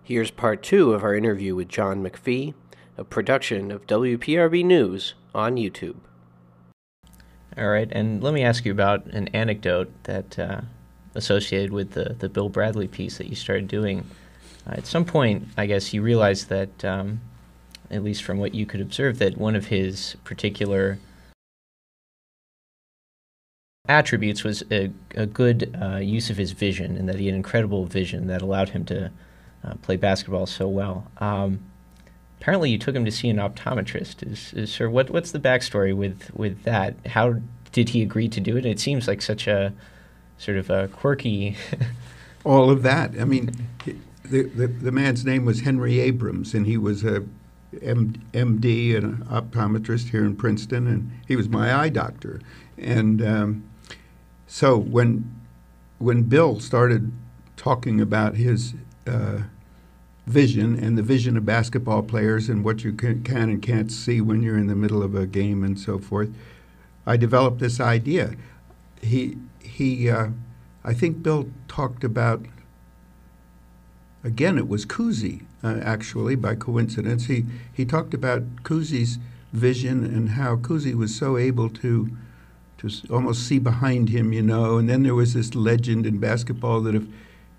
Here's part 2 of our interview with John McPhee, a production of WPRB News on YouTube. All right, and let me ask you about an anecdote that associated with the Bill Bradley piece that you started doing. At some point, I guess you realized that, at least from what you could observe, that one of his particular attributes was a good use of his vision, and that he had incredible vision that allowed him to play basketball so well. Apparently, you took him to see an optometrist. Sir, what's the backstory with that? How did he agree to do it? It seems like such a sort of a quirky. All of that. I mean, the man's name was Henry Abrams, and he was a MD and an optometrist here in Princeton, and he was my eye doctor. And so when Bill started talking about his vision and the vision of basketball players and what you can and can't see when you're in the middle of a game and so forth, I developed this idea. I think Bill talked about, again, it was Cousy, actually, by coincidence. He talked about Cousy's vision and how Cousy was so able to almost see behind him, you know. And then there was this legend in basketball that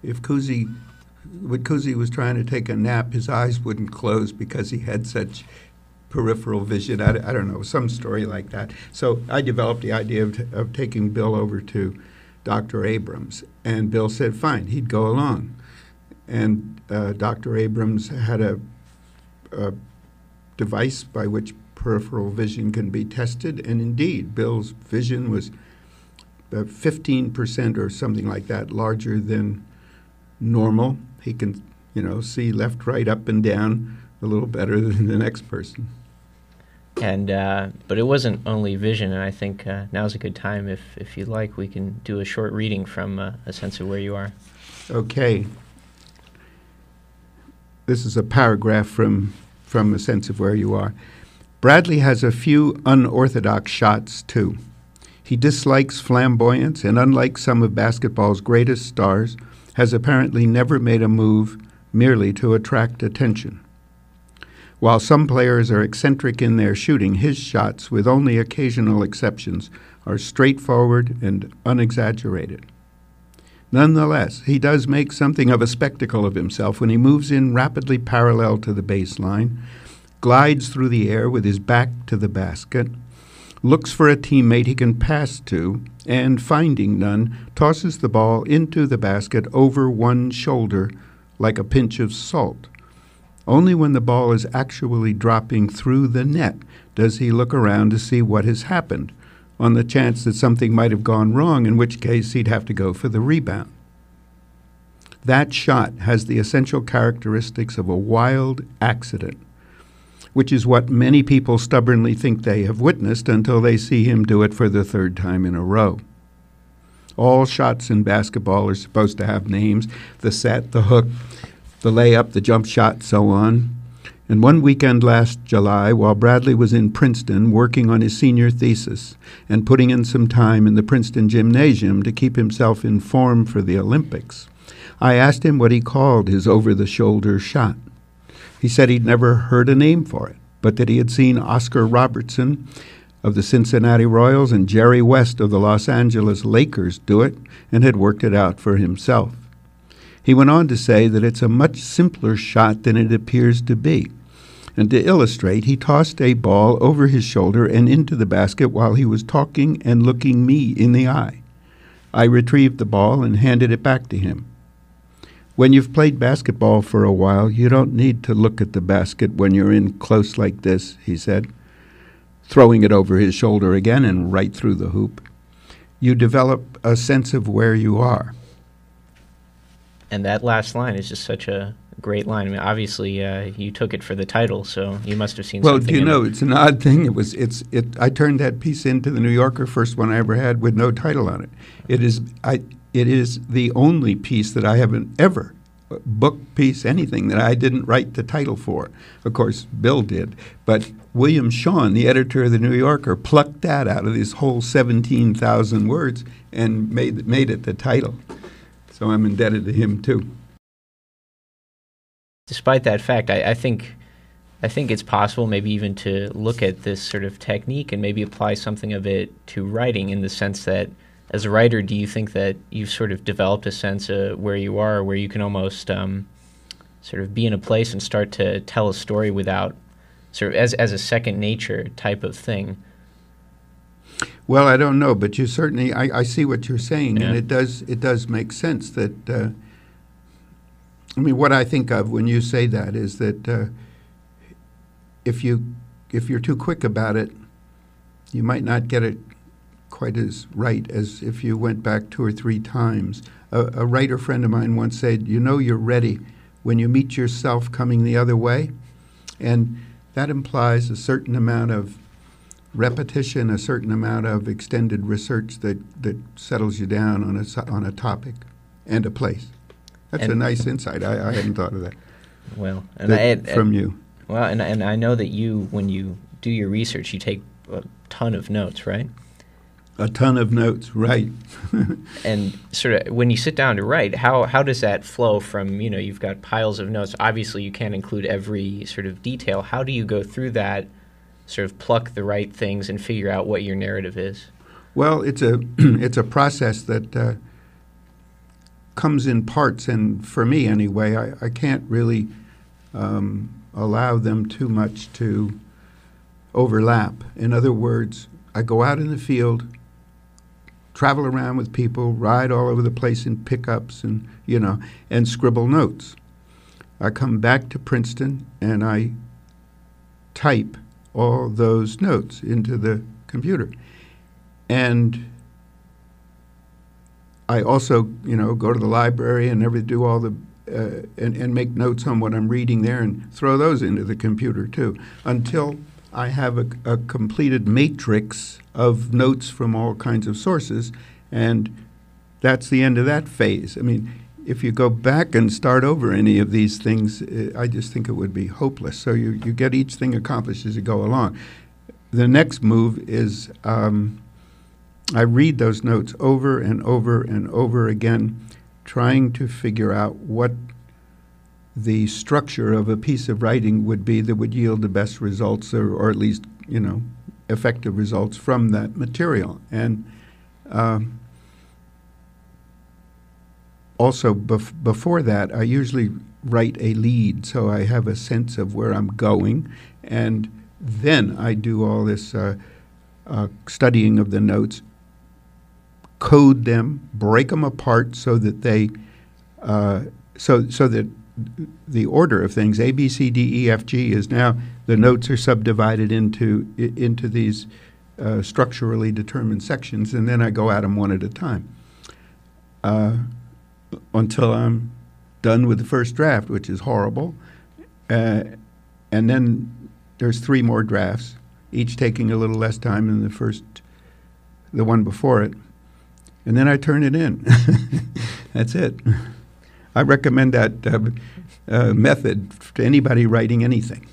if Cousy, when Cousy was trying to take a nap, his eyes wouldn't close because he had such peripheral vision. I don't know, some story like that. So I developed the idea of taking Bill over to Dr. Abrams, and Bill said fine, he'd go along. And Dr. Abrams had a device by which peripheral vision can be tested, and indeed, Bill's vision was 15% or something like that larger than normal. He can, see left, right, up, and down a little better than the next person. And but it wasn't only vision, and I think now's a good time, if you'd like, we can do a short reading from A Sense of Where You Are. Okay. This is a paragraph from A Sense of Where You Are. Bradley has a few unorthodox shots, too. He dislikes flamboyance, and unlike some of basketball's greatest stars, has apparently never made a move merely to attract attention. While some players are eccentric in their shooting, his shots, with only occasional exceptions, are straightforward and unexaggerated. Nonetheless, he does make something of a spectacle of himself when he moves in rapidly parallel to the baseline, glides through the air with his back to the basket, looks for a teammate he can pass to, and, finding none, tosses the ball into the basket over one shoulder like a pinch of salt. Only when the ball is actually dropping through the net does he look around to see what has happened, on the chance that something might have gone wrong, in which case he'd have to go for the rebound. That shot has the essential characteristics of a wild accident, which is what many people stubbornly think they have witnessed until they see him do it for the third time in a row. All shots in basketball are supposed to have names: the set, the hook, the layup, the jump shot, so on. And one weekend last July, while Bradley was in Princeton working on his senior thesis and putting in some time in the Princeton gymnasium to keep himself in form for the Olympics, I asked him what he called his over-the-shoulder shot. He said he'd never heard a name for it, but that he had seen Oscar Robertson of the Cincinnati Royals and Jerry West of the Los Angeles Lakers do it, and had worked it out for himself. He went on to say that it's a much simpler shot than it appears to be. And to illustrate, he tossed a ball over his shoulder and into the basket while he was talking and looking me in the eye. I retrieved the ball and handed it back to him. When you've played basketball for a while, you don't need to look at the basket when you're in close like this, he said, throwing it over his shoulder again and right through the hoop. You develop a sense of where you are. And that last line is just such a great line. I mean, obviously, you took it for the title, so you must have seen something. Well, it's an odd thing. I turned that piece into the New Yorker, first one I ever had, with no title on it. It is the only piece that I haven't ever, book piece, anything, that I didn't write the title for. Of course, Bill did. But William Shawn, the editor of the New Yorker, plucked that out of this whole 17,000 words and made it the title. So I'm indebted to him, too. despite that fact, I think it's possible maybe even to look at this sort of technique and maybe apply something of it to writing, in the sense that as a writer, do you think that you've sort of developed a sense of where you are, where you can almost sort of be in a place and start to tell a story without sort of as a second nature type of thing? Well, I don't know, but you certainly, I see what you're saying, Yeah. and it does make sense that, I mean, what I think of when you say that is that if you're too quick about it, you might not get it quite as right as if you went back 2 or 3 times. A writer friend of mine once said, you know you're ready when you meet yourself coming the other way, and that implies a certain amount of repetition, a certain amount of extended research that settles you down on a topic and a place. That's a nice insight. I hadn't thought of that. Well, and from you. Well, and I know that when you do your research, you take a ton of notes, right? A ton of notes, right. And sort of when you sit down to write, how does that flow from, you've got piles of notes. Obviously, you can't include every sort of detail. How do you go through that, sort of pluck the right things and figure out what your narrative is? Well, it's a process that comes in parts, and for me anyway, I can't really allow them too much to overlap. In other words, I go out in the field, travel around with people, ride all over the place in pickups and scribble notes. I come back to Princeton and I type all those notes into the computer. And I also, go to the library and do all the and make notes on what I'm reading there and throw those into the computer too, until I have a completed matrix of notes from all kinds of sources, and that's the end of that phase. I mean, if you go back and start over any of these things, I just think it would be hopeless. So you get each thing accomplished as you go along. The next move is I read those notes over and over and over again, trying to figure out what the structure of a piece of writing would be that would yield the best results, or at least, effective results from that material. And also, before that, I usually write a lead, so I have a sense of where I'm going, and then I do all this studying of the notes, code them, break them apart so that they so that the order of things, A, B, C, D, E, F, G, is now the notes are subdivided into these structurally determined sections, and then I go at them one at a time until I'm done with the first draft, which is horrible. And then there's 3 more drafts, each taking a little less time than the one before it. And then I turn it in. That's it. I recommend that method to anybody writing anything.